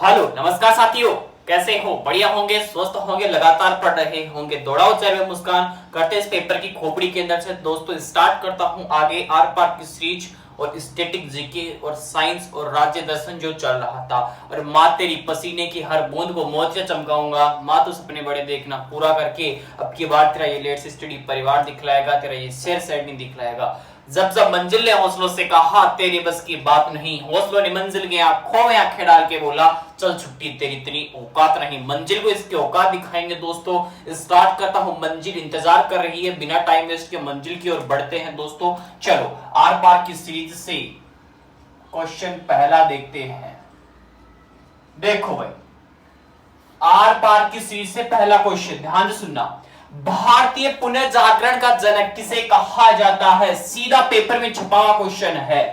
Hello नमस्कार साथियों, कैसे हो? बढ़िया होंगे, स्वस्थ होंगे, लगातार पढ़ रहे होंगे। दौड़ाओ चेहरे में मुस्कान करते इस पेपर की खोपड़ी के अंदर से। दोस्तों स्टार्ट करता हूं आगे आर पार की सीरीज और स्टैटिक जीके और साइंस और राज्य दर्शन जो चल रहा था। और माँ तेरी पसीने की हर बूंद को मोतिया चमकाऊंगा। माँ तो सपने बड़े देखना पूरा करके अब की बार तेरा ये लेट्स स्टडी परिवार दिखलाएगा, तेरा ये शेर सेटिंग दिखलाएगा। जब जब मंजिल ने हौसलों से कहा तेरी बस की बात नहीं, हौसलों ने मंजिल की आंखों में आंखें डाल के बोला चल छुट्टी तेरी इतनी औकात नहीं। मंजिल को इसके औकात दिखाएंगे दोस्तों। स्टार्ट करता हूं, मंजिल इंतजार कर रही है। बिना टाइम वेस्ट के मंजिल की ओर बढ़ते हैं दोस्तों। चलो आर पार की सीरीज से क्वेश्चन पहला देखते हैं। देखो भाई, आर पार की सीरीज से पहला क्वेश्चन ध्यान से सुनना। भारतीय पुनर्जागरण का जनक किसे कहा जाता है? सीधा पेपर में छपा हुआ क्वेश्चन है।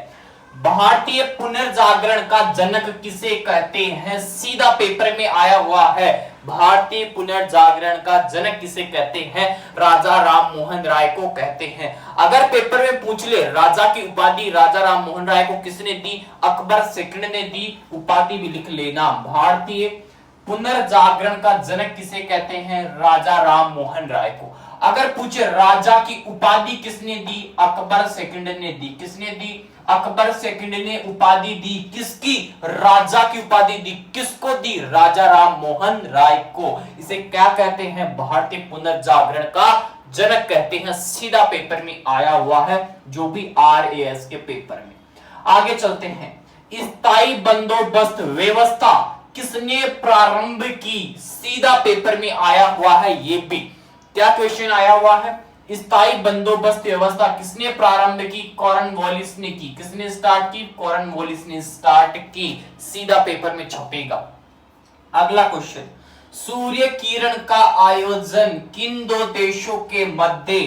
भारतीय पुनर्जागरण का जनक किसे कहते हैं? सीधा पेपर में आया हुआ है। भारतीय पुनर्जागरण का जनक किसे कहते हैं? राजा राम मोहन राय को कहते हैं। अगर पेपर में पूछ ले राजा की उपाधि राजा राम मोहन राय को किसने दी? अकबर सेकंड ने दी। उपाधि भी लिख लेना। भारतीय पुनर्जागरण का जनक किसे कहते हैं? राजा राम मोहन राय को। अगर पूछे राजा की उपाधि किसने दी? अकबर सेकंड ने दी। किसने दी? अकबर सेकंड ने उपाधि दी। किसकी? राजा की उपाधि दी। किसको दी? राजा राम मोहन राय को। इसे क्या कहते हैं? भारतीय पुनर्जागरण का जनक कहते हैं। सीधा पेपर में आया हुआ है, जो भी RAS के पेपर में। आगे चलते हैं। स्थायी बंदोबस्त व्यवस्था किसने प्रारंभ की? सीधा पेपर में आया हुआ है। ये भी क्या क्वेश्चन आया हुआ है? स्थायी बंदोबस्त व्यवस्था किसने प्रारंभ की? कॉर्नवालिस ने की। किसने स्टार्ट की? कॉर्नवालिस ने स्टार्ट की। सीधा पेपर में छपेगा। अगला क्वेश्चन, सूर्य किरण का आयोजन किन दो देशों के मध्य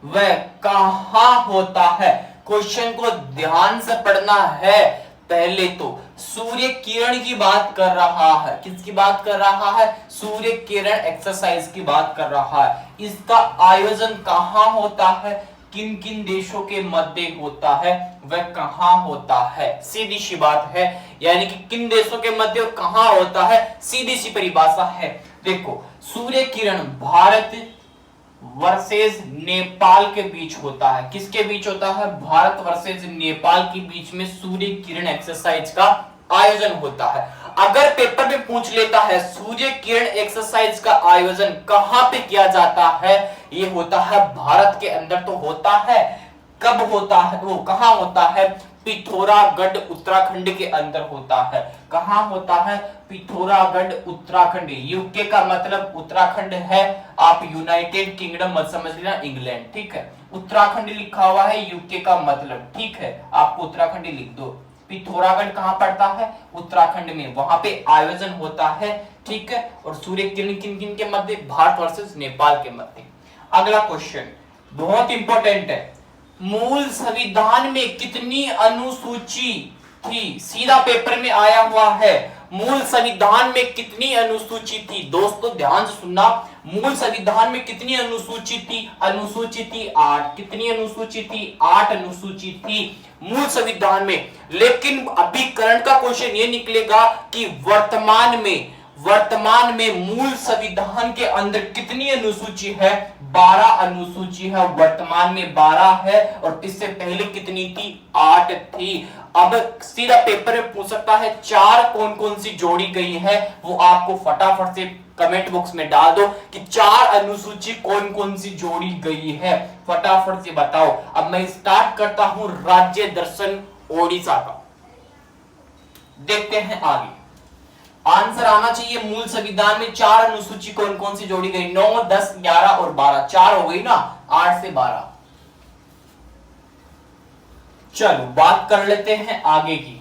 व कहां होता है? क्वेश्चन को ध्यान से पढ़ना है। पहले तो सूर्य किरण की बात कर रहा है। किसकी बात कर रहा है? सूर्य किरण एक्सरसाइज की बात कर रहा है। इसका आयोजन कहां होता है? किन किन देशों के मध्य होता है, वह कहां होता है? सीधी सी बात है, यानी कि किन देशों के मध्य और कहां होता है, सीधी सी परिभाषा है। देखो, सूर्य किरण भारत वर्सेस नेपाल के बीच होता है। किसके बीच होता है? भारत वर्सेस नेपाल के बीच में सूर्य किरण एक्सरसाइज का आयोजन होता है। अगर पेपर में पूछ लेता है सूर्य किरण एक्सरसाइज का आयोजन कहां पे किया जाता है, ये होता है भारत के अंदर तो होता है। कब होता है? वो कहां होता है? पिथौरागढ़ उत्तराखंड के अंदर होता है। कहां होता है? पिथौरागढ़ उत्तराखंड। यूके का मतलब उत्तराखंड है। आप यूनाइटेड किंगडम मत समझ लेना, इंग्लैंड, ठीक है। उत्तराखंड लिखा हुआ है यूके का मतलब, ठीक है। आपको उत्तराखंड लिख दो। पिथौरागढ़ कहां पड़ता है? उत्तराखंड में। वहां पे आयोजन होता है, ठीक है। और सूर्य किरण किन किन के मध्य? भारत वर्सेस नेपाल के मध्य। अगला क्वेश्चन बहुत इंपॉर्टेंट है। मूल संविधान में कितनी अनुसूची थी? सीधा पेपर में आया हुआ है। मूल संविधान में कितनी अनुसूची थी? दोस्तों ध्यान से सुनना। मूल संविधान में कितनी अनुसूची थी? अनुसूची थी 8। कितनी अनुसूची थी? 8 अनुसूची थी मूल संविधान में। लेकिन अभी करंट का क्वेश्चन ये निकलेगा कि वर्तमान में मूल संविधान के अंदर कितनी अनुसूची है? 12 अनुसूची है। वर्तमान में 12 है। और इससे पहले कितनी थी? 8 थी। अब सीधा पेपर में पूछ सकता है 4 कौन कौन सी जोड़ी गई है, वो आपको फटाफट से कमेंट बॉक्स में डाल दो कि 4 अनुसूची कौन कौन सी जोड़ी गई है, फटाफट से बताओ। अब मैं स्टार्ट करता हूं राज्य दर्शन ओडिशा का। देखते हैं आगे। आंसर आना चाहिए मूल संविधान में 4 अनुसूची कौन कौन सी जोड़ी गई? 9, 10, 11 और 12। 4 हो गई ना, 8 से 12। चलो बात कर लेते हैं आगे की।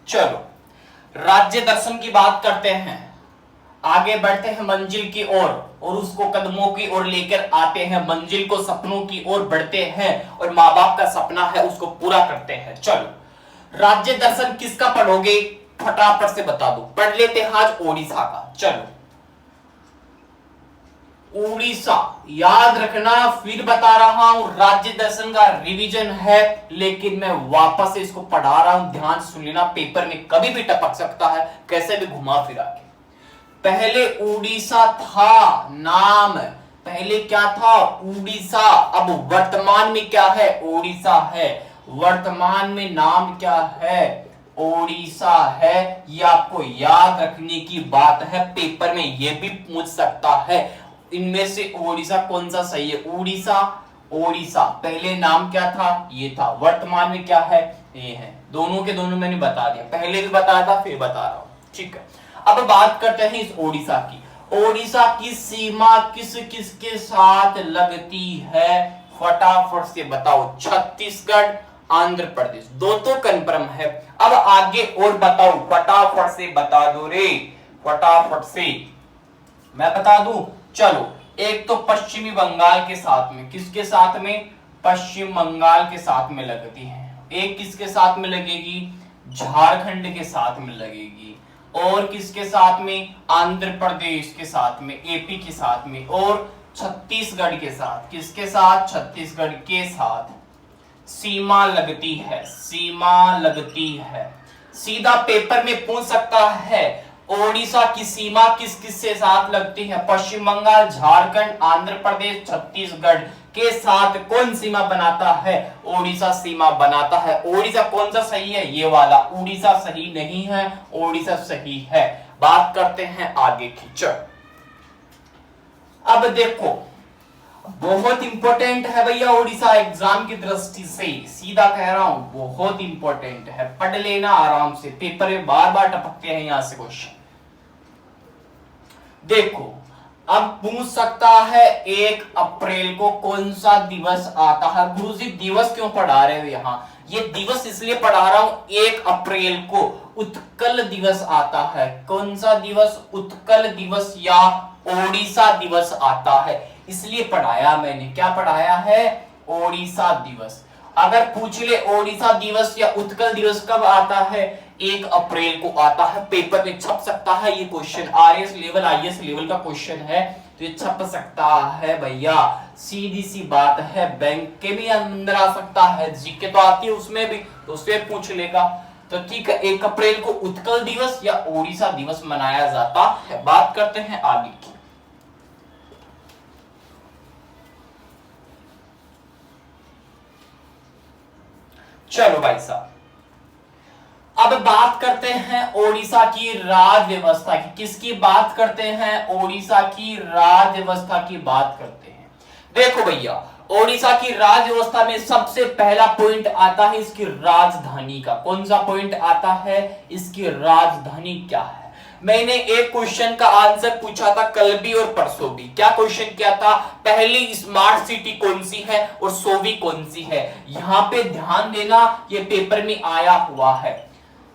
चलो राज्य दर्शन की बात करते हैं। आगे बढ़ते हैं मंजिल की ओर और उसको कदमों की ओर लेकर आते हैं। मंजिल को सपनों की ओर बढ़ते हैं और माँ बाप का सपना है उसको पूरा करते हैं। चलो राज्य दर्शन किसका पढ़ोगे? फटाफट से बता दो। पढ़ लेते हैं आज ओडिशा का। चलो उड़ीसा, याद रखना, फिर बता रहा हूं राज्य दर्शन का रिवीजन है, लेकिन मैं वापस से इसको पढ़ा रहा हूं, ध्यान सुन लेना, पेपर में कभी भी टपक सकता है, कैसे भी घुमा फिरा के। पहले उड़ीसा था नाम, पहले क्या था, उड़ीसा। अब वर्तमान में क्या है, ओडिशा है। वर्तमान में नाम क्या है, ओडिशा है। ये आपको याद रखने की बात है, पेपर में ये भी पूछ सकता है, इनमें से ओडिशा कौन सा सही है। उड़ीसा, ओडिशा, पहले नाम क्या था, ये था, वर्तमान में क्या है, ये है। दोनों के दोनों मैंने बता दिया, पहले भी बताया था, फिर बता रहा हूं, ठीक है। अब बात करते हैं इस ओडिशा की। ओडिशा की सीमा किस किस के साथ लगती है, फटाफट से बताओ। छत्तीसगढ़, आंध्र प्रदेश, दो तो कंफर्म है। अब आगे और बताओ, फटाफट से बता दो रे, फटाफट से मैं बता दूं। चलो, एक तो पश्चिमी बंगाल के साथ में, किसके साथ में, पश्चिम बंगाल के साथ में लगती है। एक किसके साथ में लगेगी, झारखंड के साथ में लगेगी। और किसके साथ में, आंध्र प्रदेश के साथ में, एपी के साथ में, और छत्तीसगढ़ के साथ। किसके साथ, छत्तीसगढ़ के साथ सीमा लगती है, सीमा लगती है। सीधा पेपर में पूछ सकता है, ओडिशा की सीमा किस किस से साथ लगती है, पश्चिम बंगाल, झारखंड, आंध्र प्रदेश, छत्तीसगढ़ के साथ कौन सीमा बनाता है, ओडिशा सीमा बनाता है। ओडिशा कौन सा सही है, ये वाला, उड़ीसा सही नहीं है, ओडिशा सही है। बात करते हैं आगे की। चल, अब देखो, बहुत इंपॉर्टेंट है भैया, ओडिशा एग्जाम की दृष्टि से, सीधा कह रहा हूं, बहुत इंपॉर्टेंट है, पढ़ लेना आराम से, पेपर में बार बार टपकते हैं यहां से क्वेश्चन। देखो, अब पूछ सकता है 1 अप्रैल को कौन सा दिवस आता है। गुरुजी दिवस क्यों पढ़ा रहे हो यहाँ, ये दिवस इसलिए पढ़ा रहा हूं, 1 अप्रैल को उत्कल दिवस आता है। कौन सा दिवस, उत्कल दिवस या ओडिशा दिवस आता है, इसलिए पढ़ाया मैंने। क्या पढ़ाया है, ओडिशा दिवस। अगर पूछ ले ओडिशा दिवस या उत्कल दिवस कब आता है, 1 अप्रैल को आता है, पेपर में छप सकता है ये question, RS level, IAS level का क्वेश्चन है, तो ये छप सकता है भैया, सीधी सी बात है। बैंक के भी अंदर आ सकता है, जीके तो आती है उसमें भी, तो उससे पूछ लेगा। तो ठीक है, 1 अप्रैल को उत्कल दिवस या ओडिशा दिवस मनाया जाता है। बात करते हैं आगे की। चलो भाई साहब, अब बात करते हैं ओडिशा की राज्य व्यवस्था की। किसकी बात करते हैं, ओडिशा की राज्य व्यवस्था की बात करते हैं। देखो भैया, ओडिशा की राज्य व्यवस्था में सबसे पहला पॉइंट आता है इसकी राजधानी का। कौन सा पॉइंट आता है, इसकी राजधानी क्या है। मैंने एक क्वेश्चन का आंसर पूछा था कल भी और परसों भी। क्या क्वेश्चन क्या था, पहली स्मार्ट सिटी कौन सी है और 100वीं कौन सी है। यहां पे ध्यान देना, ये पेपर में आया हुआ है।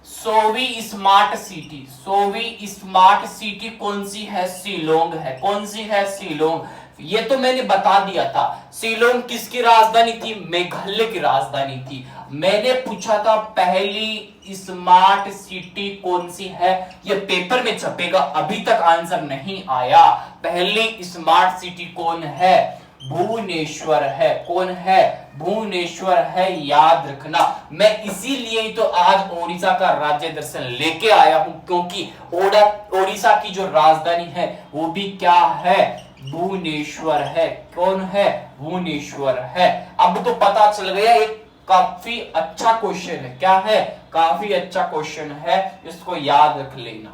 100वीं स्मार्ट सिटी, 100वीं स्मार्ट सिटी कौन सी है, शिलोंग है। कौन सी है, शिलोंग। ये तो मैंने बता दिया था। शिलोंग किसकी राजधानी थी, मेघालय की राजधानी थी। मैंने पूछा था पहली स्मार्ट सिटी कौन सी है, ये पेपर में छपेगा, अभी तक आंसर नहीं आया। पहली स्मार्ट सिटी कौन है, भुवनेश्वर है। कौन है, भुवनेश्वर है, याद रखना। मैं इसीलिए तो आज ओडिशा का राज्य दर्शन लेके आया हूं, क्योंकि ओडिशा की जो राजधानी है वो भी क्या है, भुवनेश्वर है। कौन है, भुवनेश्वर है। अब तो पता चल गया, एक काफी अच्छा क्वेश्चन है। क्या है, काफी अच्छा क्वेश्चन है, इसको याद रख लेना।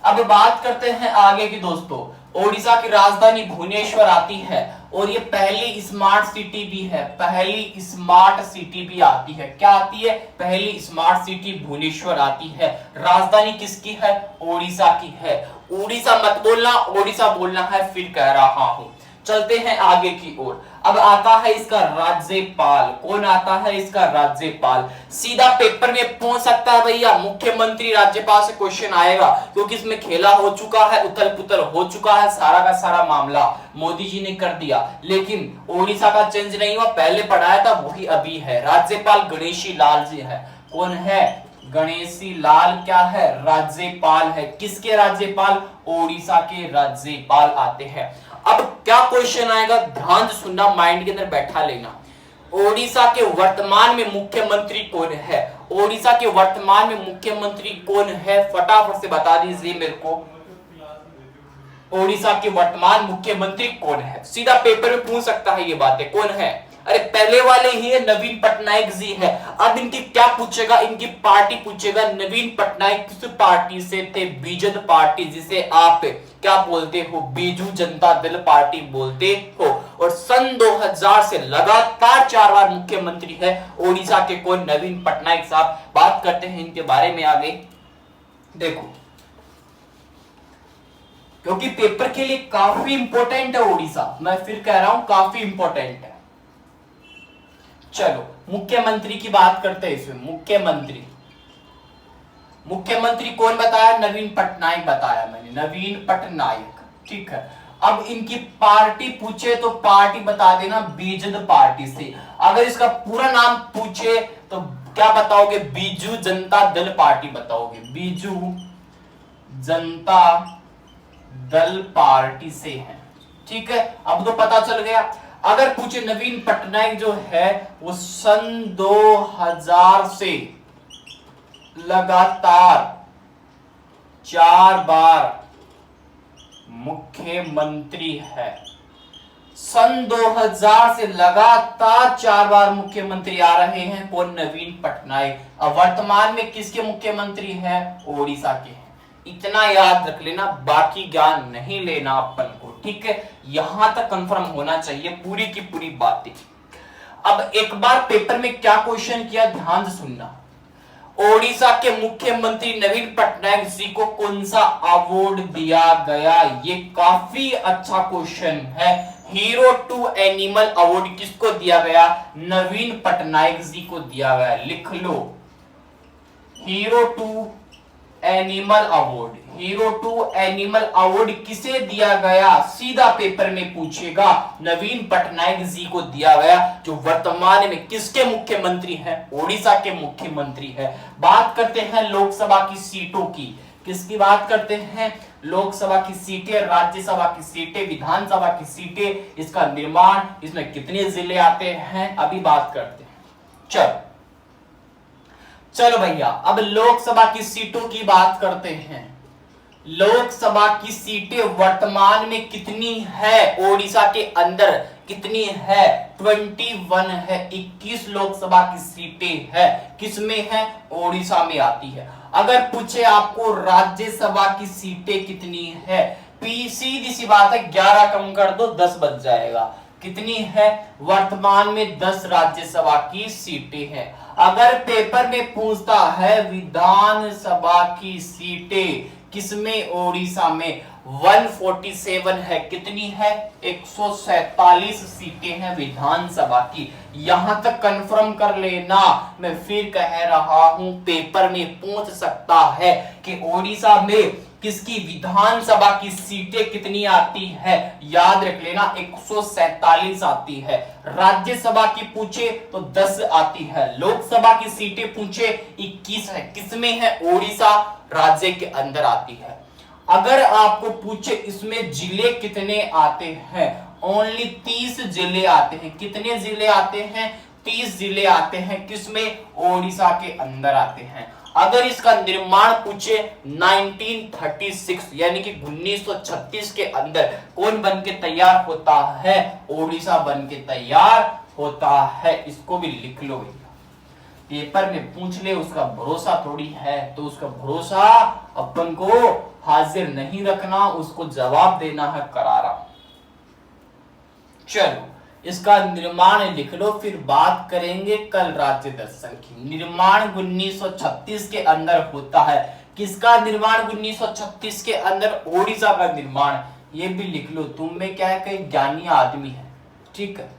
अब बात करते हैं आगे की दोस्तों। ओडिशा की राजधानी भुवनेश्वर आती है और ये पहली स्मार्ट सिटी भी है। पहली स्मार्ट सिटी भी आती है। क्या आती है, पहली स्मार्ट सिटी भुवनेश्वर आती है। राजधानी किसकी है, ओडिशा की है। ओडिशा मत बोलना, ओडिशा बोलना है, फिर कह रहा हूं। चलते हैं आगे की ओर। अब आता है इसका राज्यपाल। कौन आता है इसका राज्यपाल, सीधा पेपर में पूछ सकता है भैया, मुख्यमंत्री राज्यपाल से क्वेश्चन आएगा, क्योंकि इसमें खेला हो चुका है, उथल पुथल हो चुका है, सारा का सारा मामला मोदी जी ने कर दिया। लेकिन ओडिशा का चेंज नहीं हुआ, पहले पढ़ाया था वही अभी है। राज्यपाल गणेशी लाल जी है। कौन है, गणेशी लाल क्या है, राज्यपाल है। किसके राज्यपाल, ओडिशा के राज्यपाल आते हैं। अब क्या क्वेश्चन आएगा, ध्यान से सुनना, माइंड के अंदर बैठा लेना। ओडिशा के वर्तमान में मुख्यमंत्री कौन है, ओडिशा के वर्तमान में मुख्यमंत्री कौन है, फटाफट से बता दीजिए मेरे को। ओडिशा के वर्तमान मुख्यमंत्री कौन है, सीधा पेपर में पूछ सकता है ये बातें, कौन है। अरे पहले वाले ही है, नवीन पटनायक जी है। अब इनकी क्या पूछेगा, इनकी पार्टी पूछेगा। नवीन पटनायक किस पार्टी से थे, बीजेपी पार्टी, जिसे आप क्या बोलते हो, बीजू जनता दल पार्टी बोलते हो। और सन 2000 से लगातार 4 बार मुख्यमंत्री है ओडिशा के, कौन, नवीन पटनायक साहब। बात करते हैं इनके बारे में आगे। देखो, क्योंकि पेपर के लिए काफी इंपॉर्टेंट है ओडिशा, मैं फिर कह रहा हूं काफी इंपॉर्टेंट है। चलो मुख्यमंत्री की बात करते हैं इसमें। मुख्यमंत्री कौन बताया, नवीन पटनायक बताया मैंने, नवीन पटनायक, ठीक है। अब इनकी पार्टी पूछे तो पार्टी बता देना, बीजेपी पार्टी से। अगर इसका पूरा नाम पूछे तो क्या बताओगे, बीजू जनता दल पार्टी बताओगे, बीजू जनता दल पार्टी से है, ठीक है। अब तो पता चल गया। अगर पूछे नवीन पटनायक जो है वो सन 2000 से लगातार 4 बार मुख्यमंत्री है, सन 2000 से लगातार 4 बार मुख्यमंत्री आ रहे हैं, कौन, नवीन पटनायक। अब वर्तमान में किसके मुख्यमंत्री हैं, ओडिशा के हैं। इतना याद रख लेना, बाकी ज्ञान नहीं लेना अपन को, ठीक है। यहां तक कंफर्म होना चाहिए पूरी की पूरी बातें। अब एक बार पेपर में क्या क्वेश्चन किया, ध्यान से सुनना। ओडिशा के मुख्यमंत्री नवीन पटनायक जी को कौन सा अवार्ड दिया गया, ये काफी अच्छा क्वेश्चन है। हीरो टू एनिमल अवार्ड किसको दिया गया, नवीन पटनायक जी को दिया गया, लिख लो। Hero to animal award, hero to animal award किसे दिया गया, सीधा पेपर में पूछेगा, नवीन पटनायक जी को दिया गया, जो वर्तमान में किसके मुख्यमंत्री हैं, ओडिशा के मुख्यमंत्री है। बात करते हैं लोकसभा की सीटों की, किसकी बात करते हैं, लोकसभा की सीटें, राज्यसभा की सीटें, विधानसभा की सीटें, इसका निर्माण, इसमें कितने जिले आते हैं, अभी बात करते हैं। चलो भैया, अब लोकसभा की सीटों की बात करते हैं। लोकसभा की सीटें वर्तमान में कितनी है, ओडिशा के अंदर कितनी है, 21 है। 21 लोकसभा की सीटें है, किसमें है, ओडिशा में आती है। अगर पूछे आपको राज्यसभा की सीटें कितनी है, सीधी सी बात है, 11 कम कर दो 10 बच जाएगा। कितनी है, वर्तमान में 10 राज्यसभा की सीटें हैं। अगर पेपर में पूछता है विधानसभा की सीटें किसमें, ओडिशा में 147 है, कितनी है, 147 सीटें हैं विधानसभा की। यहां तक कंफर्म कर लेना, मैं फिर कह रहा हूं पेपर में पूछ सकता है कि ओडिशा में किसकी विधानसभा की सीटें कितनी आती है, याद रख लेना 147 आती है। राज्यसभा की पूछे तो 10 आती है, लोकसभा की सीटें पूछे 21 है, किसमें है, ओडिशा राज्य के अंदर आती है। अगर आपको पूछे इसमें जिले कितने आते हैं, ओनली 30 जिले आते हैं। कितने जिले आते हैं, 30 जिले आते हैं, किसमें, ओडिशा के अंदर आते हैं। अगर इसका निर्माण पूछे 1936 यानी कि 1936 के अंदर कौन बन के तैयार होता है, ओडिशा बन के तैयार होता है। इसको भी लिख लो भैया, पेपर में पूछ ले उसका भरोसा थोड़ी है, तो उसका भरोसा अपन को हाजिर नहीं रखना, उसको जवाब देना है करारा। चलो इसका निर्माण लिख लो, फिर बात करेंगे कल राज्य दर्शन की। निर्माण 1936 के अंदर होता है। किसका निर्माण 1936 के अंदर, ओडिशा का निर्माण। ये भी लिख लो, तुम में क्या है, कई ज्ञानी आदमी है, ठीक है,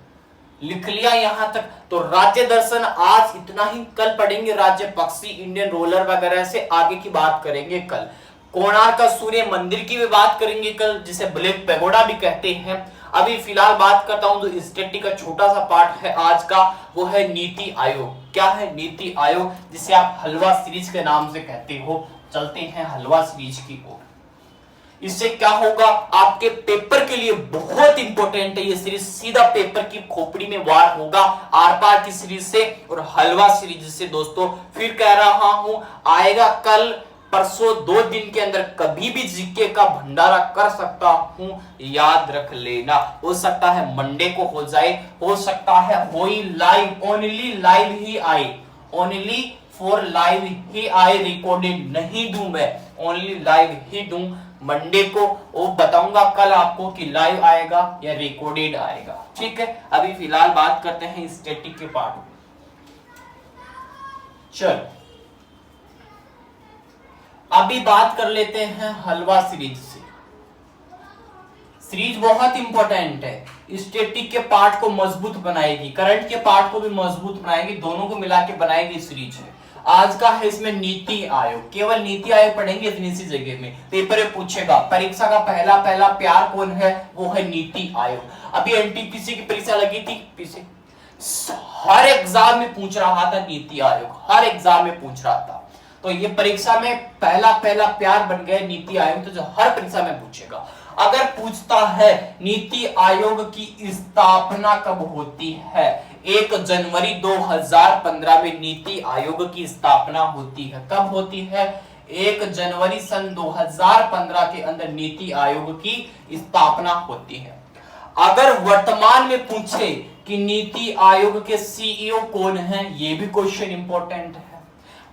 लिख लिया यहां तक। तो राज्य दर्शन आज इतना ही, कल पढ़ेंगे राज्य पक्षी, इंडियन रोलर वगैरह से आगे की बात करेंगे कल। कोणार्क का सूर्य मंदिर की भी बात करेंगे कल, जिसे ब्लैक पैगोडा भी कहते हैं। अभी फिलहाल बात करता हूं जो स्टैटिक का छोटा सा पार्ट है आज का, वो है नीति आयोग। क्या है नीति आयोग, जिसे आप हलवा सीरीज के नाम से कहते हो। चलते हैं हलवा सीरीज की ओर। इससे क्या होगा, आपके पेपर के लिए बहुत इंपॉर्टेंट है ये सीरीज। सीधा पेपर की खोपड़ी में वार होगा आर पार की सीरीज से और हलवा सीरीज से। दोस्तों फिर कह रहा हूं, आएगा कल परसों 2 दिन के अंदर कभी भी जीके का भंडारा कर सकता हूं, याद रख लेना। हो सकता है मंडे को हो जाए, हो सकता है हो ही लाइव, ओनली लाइव ही आए, ओनली फॉर लाइव ही आए, रिकॉर्डेड नहीं दूं मैं, ओनली लाइव ही दूं। मंडे को वो बताऊंगा कल आपको कि लाइव आएगा या रिकॉर्डेड आएगा, ठीक है। अभी फिलहाल बात करते हैं स्टैटिक के पार्ट में। चलो अभी बात कर लेते हैं हलवा सीरीज से। सीरीज बहुत इंपॉर्टेंट है, स्टैटिक के पार्ट को मजबूत बनाएगी, करंट के पार्ट को भी मजबूत बनाएगी, दोनों को मिला के बनाएगी सीरीज है। आज का है इसमें नीति आयोग, केवल नीति आयोग पढ़ेंगे इतनी सी जगह में। पेपर में पूछेगा परीक्षा का पहला प्यार कौन है, वो है नीति आयोग। अभी एनटीपीसी की परीक्षा लगी थी पीछे, हर एग्जाम में पूछ रहा था नीति आयोग, हर एग्जाम में पूछ रहा था। तो ये परीक्षा में पहला प्यार बन गया नीति आयोग, तो जो हर परीक्षा में पूछेगा। अगर पूछता है नीति आयोग की स्थापना कब होती है, 1 जनवरी 2015 में नीति आयोग की स्थापना होती है। कब होती है, 1 जनवरी सन 2015 के अंदर नीति आयोग की स्थापना होती है। अगर वर्तमान में पूछे कि नीति आयोग के सीईओ कौन है, ये भी क्वेश्चन इंपॉर्टेंट है।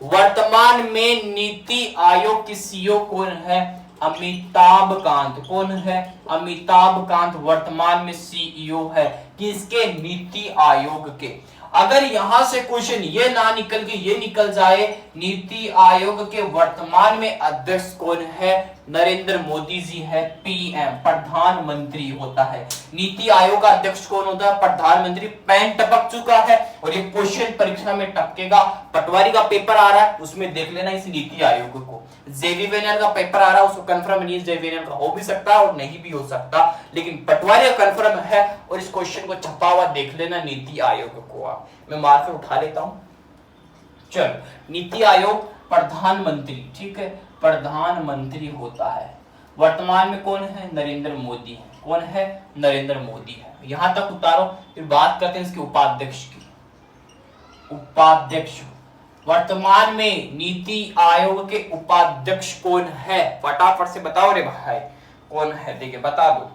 वर्तमान में नीति आयोग के सीईओ कौन है, अमिताभ कांत। कौन है, अमिताभ कांत वर्तमान में सीईओ है किसके, नीति आयोग के। अगर यहां से क्वेश्चन ये ना निकल के ये निकल जाए, नीति आयोग के वर्तमान में अध्यक्ष कौन है, नरेंद्र मोदी जी है, पीएम प्रधानमंत्री होता है। नीति आयोग का अध्यक्ष कौन होता है, प्रधानमंत्री। पैन टपक चुका है और ये क्वेश्चन परीक्षा में टपकेगा। पटवारी का पेपर आ रहा है, उसमें देख लेना इस नीति आयोग को। जेवीएनएल का पेपर आ रहा है, उसको कंफर्म नहीं है, जेवीएनएल का हो भी सकता है और नहीं भी हो सकता, लेकिन पटवारी का कंफर्म है। और इस क्वेश्चन को छपा हुआ देख लेना नीति आयोग को। मैं मार्कर उठा लेता हूं। चलो नीति आयोग प्रधानमंत्री, ठीक है, प्रधानमंत्री होता है। वर्तमान में कौन है, नरेंद्र मोदी है। कौन है, नरेंद्र मोदी है। यहां तक उतारो, फिर बात करते हैं इसके उपाध्यक्ष की। उपाध्यक्ष वर्तमान में नीति आयोग के उपाध्यक्ष कौन है, फटाफट से बताओ रे भाई, कौन है, देखिए बता दो।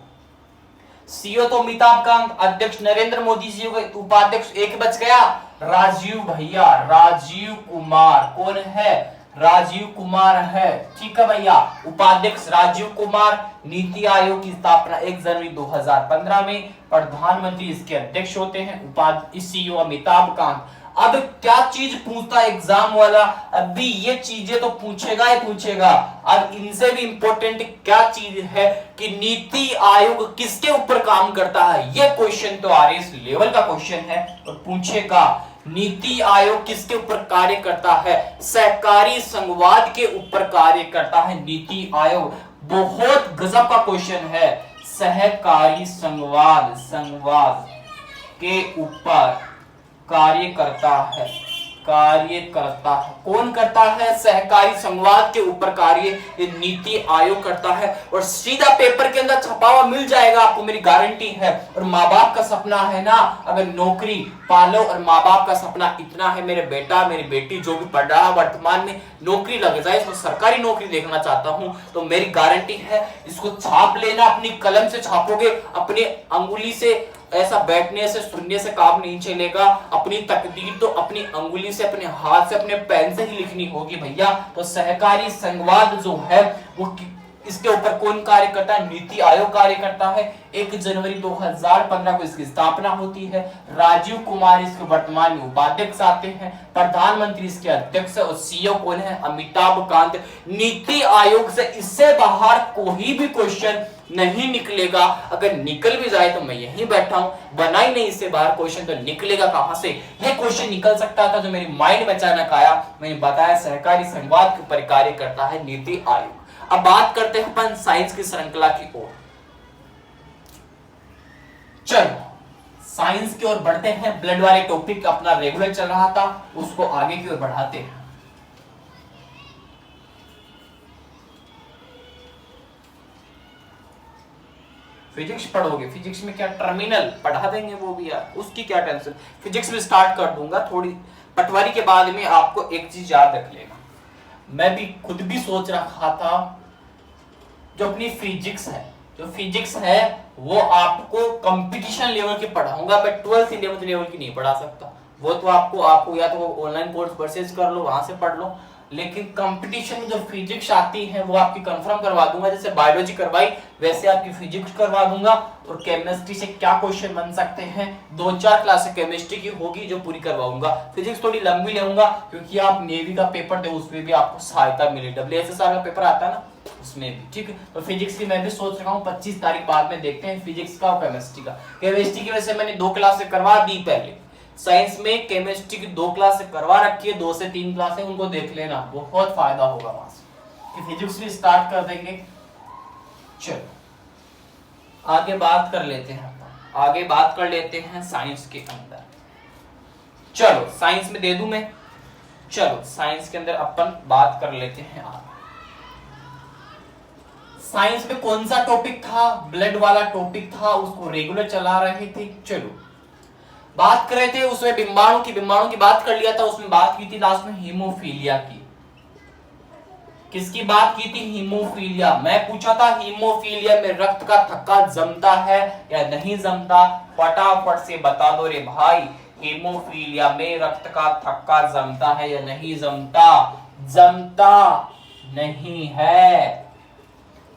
सीईओ तो अमिताभ कांत, अध्यक्ष नरेंद्र मोदी जी, उपाध्यक्ष एक बच गया, राजीव भैया, राजीव कुमार। कौन है, राजीव कुमार है, ठीक है भैया। उपाध्यक्ष राजीव कुमार। नीति आयोग की स्थापना 1 जनवरी 2015 में, प्रधानमंत्री इसके अध्यक्ष होते हैं, उपाध्यक्ष सीईओ अमिताभ कांत। अब क्या चीज पूछता है एग्जाम वाला, अभी ये चीजें तो पूछेगा ही पूछेगा। अब इनसे भी इंपॉर्टेंट क्या चीज है कि नीति आयोग किसके ऊपर काम करता है, ये क्वेश्चन तो आरएस लेवल का क्वेश्चन है और पूछेगा नीति आयोग किसके ऊपर कार्य करता है, सहकारी संघवाद के ऊपर कार्य करता है नीति आयोग। बहुत गजब का क्वेश्चन है, सहकारी संघवाद के ऊपर कार्य करता है, कौन करता है, सहकारी संघवाद के ऊपर कार्य ये नीति आयोग करता है। और सीधा पेपर के अंदर छपा हुआ मिल जाएगा आपको, मेरी गारंटी है। और माँ बाप का सपना है ना, अगर नौकरी पालो, और माँ बाप का सपना इतना है, मेरे बेटा मेरी बेटी जो भी पढ़ रहा है वर्तमान में नौकरी लग जाए, इसको सरकारी नौकरी देखना चाहता हूँ, तो मेरी गारंटी है इसको छाप लेना, अपनी कलम से छापोगे, अपनी अंगुली से ऐसा बैठने से सुनने से काम नहीं चलेगा। अपनी तकदीर तो अपनी अंगुली से, अपने हाथ से, अपने पेन से ही लिखनी होगी भैया। तो सहकारी संघवाद जो है वो इसके ऊपर कौन कार्य करता है, नीति आयोग कार्य करता है। 1 जनवरी 2015 को इसकी स्थापना होती है। राजीव कुमार इसके वर्तमान में उपाध्यक्ष आते हैं, प्रधानमंत्री इसके अध्यक्ष और सीईओ कौन है, अमिताभ कांत। नीति आयोग से इससे बाहर कोई भी क्वेश्चन नहीं निकलेगा। अगर निकल भी जाए तो मैं यहीं बैठा हूं, बना ही नहीं इससे बाहर क्वेश्चन, तो निकलेगा कहां से। यह क्वेश्चन निकल सकता था जो मेरी माइंड में अचानक आया, मैंने बताया सहकारी संघवाद के ऊपर कार्य करता है नीति आयोग। अब बात करते हैं अपन साइंस की श्रृंखला की ओर। चलो साइंस की ओर बढ़ते हैं। ब्लड वाले टॉपिक अपना रेगुलर चल रहा था, उसको आगे की ओर बढ़ाते हैं। फिजिक्स पढ़ोगे, फिजिक्स में क्या टर्मिनल पढ़ा देंगे वो भी यार, उसकी क्या टेंशन। फिजिक्स में स्टार्ट कर दूंगा थोड़ी पटवारी के बाद में। आपको एक चीज याद रख लेना, मैं भी खुद भी सोच रखा था जो अपनी फिजिक्स है, जो फिजिक्स है वो आपको कंपटीशन लेवल की पढ़ाऊंगा, मैं 12th 11th लेवल की नहीं पढ़ा सकता। वो तो आपको या तो ऑनलाइन कोर्स परचेज कर लो, वहां से पढ़ लो, लेकिन कंपटीशन में जो फिजिक्स आती है वो आपकी कंफर्म करवा दूंगा। जैसे बायोलॉजी करवाई वैसे आपकी फिजिक्स करवा दूंगा। और केमिस्ट्री से क्या क्वेश्चन बन सकते हैं, 2-4 क्लास केमिस्ट्री की होगी जो पूरी करवाऊंगा। फिजिक्स थोड़ी लंबी लेऊंगा क्योंकि आप नेवी का पेपर दे उसमें भी आपको सहायता मिले, WSSR का पेपर आता है ना उसमें भी, ठीक है। तो फिजिक्स की मैं भी सोच रहा हूँ 25 तारीख बाद में देखते हैं फिजिक्स का और केमिस्ट्री का। केमिस्ट्री की वजह से मैंने 2 क्लास करवा दी पहले, साइंस में केमिस्ट्री की 2 क्लास करवा रखी है, 2 से 3 क्लासें उनको देख लेना, बहुत फायदा होगा वहां से। फिजिक्स भी स्टार्ट कर देंगे। चलो आगे बात कर लेते हैं, आगे बात कर लेते हैं साइंस के अंदर। चलो साइंस में दे दूं मैं, चलो साइंस के अंदर अपन बात कर लेते हैं। आगे साइंस में कौन सा टॉपिक था, ब्लड वाला टॉपिक था, उसको रेगुलर चला रहे थे। चलो बात कर रहे थे उसमें बिम्बाणु की बात कर लिया था, उसमें बात की थी लास्ट में हीमोफीलिया की। किसकी बात की थी, हीमोफीलिया। मैं पूछा था हीमोफीलिया में रक्त का थक्का जमता है या नहीं जमता, फटाफट से बता दो रे भाई। हीमोफीलिया में रक्त का थक्का जमता है या नहीं जमता? जमता नहीं है,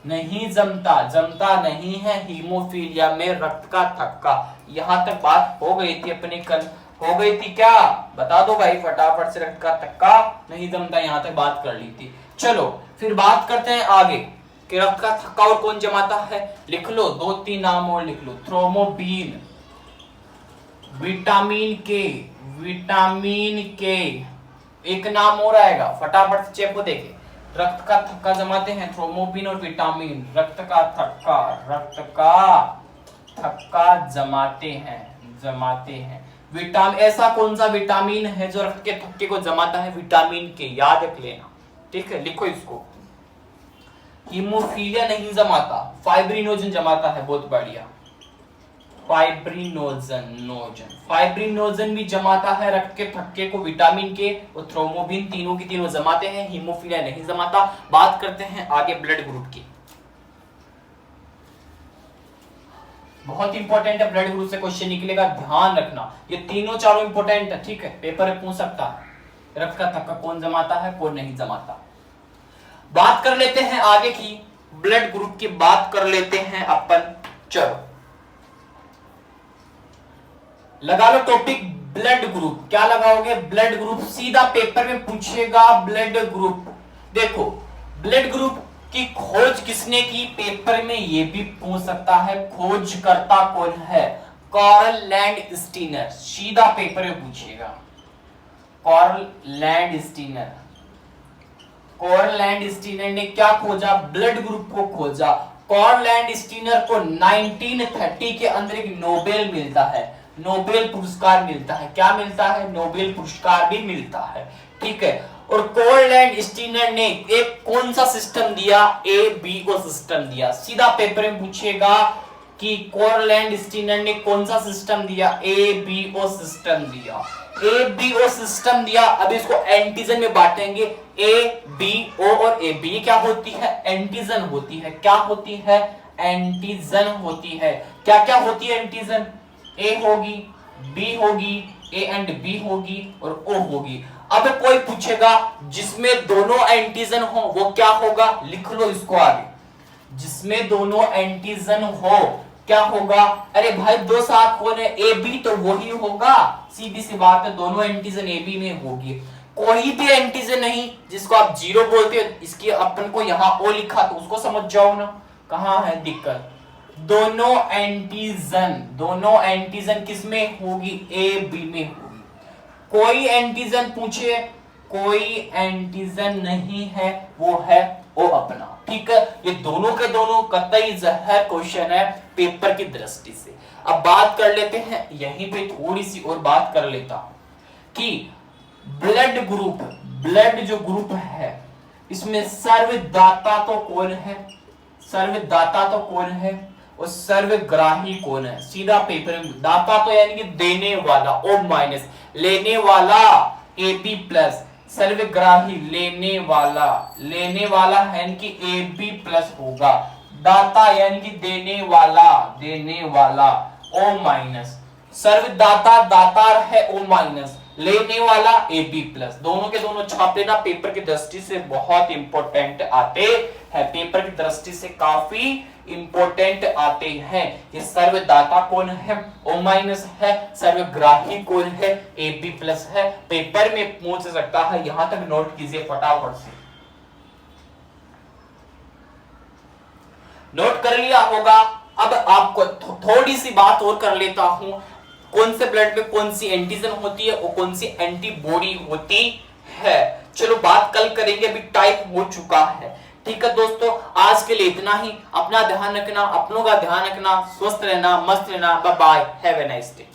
नहीं जमता, जमता नहीं है हीमोफीलिया में रक्त का थक्का। यहां तक बात हो गई थी अपनी, कल हो गई थी क्या, बता दो भाई फटाफट से। रक्त का थक्का नहीं जमता, यहां तक बात कर ली थी। चलो फिर बात करते हैं आगे कि रक्त का थक्का और कौन जमाता है। लिख लो 2-3 नाम और लिख लो। थ्रोम्बोबिन, विटामिन के, विटामिन के, एक नाम और आएगा फटाफट से चेक को देखे। रक्त का थक्का जमाते हैं थ्रोम्बोबिन और विटामिन। रक्त का थक्का, रक्त का थक्का जमाते हैं, जमाते हैं। विटामिन, ऐसा कौन सा विटामिन है जो रक्त के थक्के को जमाता है? विटामिन के, याद रख लेना, ठीक है, लिखो इसको। हीमोफीलिया नहीं जमाता, फाइब्रिनोजन जमाता है, बहुत बढ़िया। फाइब्रिनोजन भी जमाता है रक्त के थक्के को, विटामिन के और थ्रोम्बोबिन, तीनों की तीनों जमाते हैं। हीमोफीलिया नहीं जमाता। बात करते हैं आगे ब्लड ग्रुप की। बहुत इंपॉर्टेंट है, ब्लड ग्रुप से क्वेश्चन निकलेगा, ध्यान रखना। ये तीनों चारों इंपॉर्टेंट है, ठीक है, पेपर में पूछ सकता है। रक्त का थक्का कौन जमाता है, कौन नहीं जमाता। बात कर लेते हैं आगे की, ब्लड ग्रुप की बात कर लेते हैं अपन। चलो लगा लो टॉपिक ब्लड ग्रुप। क्या लगाओगे? Blood group. सीधा पेपर में पूछेगा ब्लड ग्रुप। देखो ब्लड ग्रुप की खोज किसने की, पेपर में ये भी पूछ सकता है। खोजकर्ता कौन है? कार्ल लैंडस्टीनर, सीधा पेपर में पूछेगा। कार्ल लैंडस्टीनर, कार्ल लैंडस्टीनर ने क्या खोजा? ब्लड ग्रुप को खोजा। कार्ल लैंडस्टीनर को 1930 के अंदर एक नोबेल मिलता है, नोबेल पुरस्कार मिलता है। क्या मिलता है? नोबेल पुरस्कार भी मिलता है, ठीक है। और कार्ल लैंडस्टीनर ने एक कौन सा सिस्टम दिया? ABO सिस्टम दिया। सीधा पेपर में पूछेगा कि कार्ल लैंडस्टीनर ने कौन सा सिस्टम दिया? ABO सिस्टम दिया। ABO सिस्टम दिया। अब इसको एंटीजन में बांटेंगे, ABO और AB क्या होती है? एंटीजन होती है। क्या होती है? एंटीजन होती है। क्या क्या होती है एंटीजन? A होगी, B होगी, A एंड B होगी और O होगी। अब कोई पूछेगा जिसमें दोनों एंटीजन हो वो क्या होगा? लिख लो इसको आगे, जिसमें दोनों एंटीजन हो क्या होगा? अरे भाई दो साथ कौन है? AB तो वही होगा, सीधी सी बात है, दोनों एंटीजन AB में होगी। कोई भी एंटीजन नहीं जिसको आप 0 बोलते हो, इसकी अपन को यहाँ O लिखा तो उसको समझ जाओ ना, कहां है दिक्कत। दोनों एंटीजन किसमें होगी? AB में होगी। कोई एंटीजन पूछे, कोई एंटीजन नहीं है, वो है O अपना। ठीक है, ये दोनों के दोनों कतई जहर क्वेश्चन है पेपर की दृष्टि से। अब बात कर लेते हैं, यहीं पे थोड़ी सी और बात कर लेता हूं कि ब्लड ग्रुप, ब्लड जो ग्रुप है इसमें सर्वदाता तो कौन है, सर्वदाता तो कौन है और सर्वग्राही कौन है। सीधा पेपर में दाता तो यानी कि देने वाला O माइनस, लेने वाला AB प्लस, सर्वग्राही लेने वाला है यानी कि AB प्लस होगा। दाता यानी कि देने वाला O माइनस, सर्वदाता दातार है O माइनस, लेने वाला AB प्लस। दोनों के दोनों छाप लेना, पेपर की दृष्टि से बहुत इंपॉर्टेंट आते हैं, पेपर की दृष्टि से काफी इंपॉर्टेंट आते हैं। ये सर्वदाता कौन है O माइनस है, सर्वग्राही कौन है AB प्लस है। पेपर में पूछ सकता है, यहां तक नोट कीजिए फटाफट से। नोट कर लिया होगा। अब आपको थोड़ी सी बात और कर लेता हूं, कौन से ब्लड में कौन सी एंटीजन होती है और कौन सी एंटीबॉडी होती है। चलो बात कल करेंगे, अभी टाइप हो चुका है। ठीक है दोस्तों, आज के लिए इतना ही। अपना ध्यान रखना, अपनों का ध्यान रखना, स्वस्थ रहना, मस्त रहना। Bye bye, have a nice day.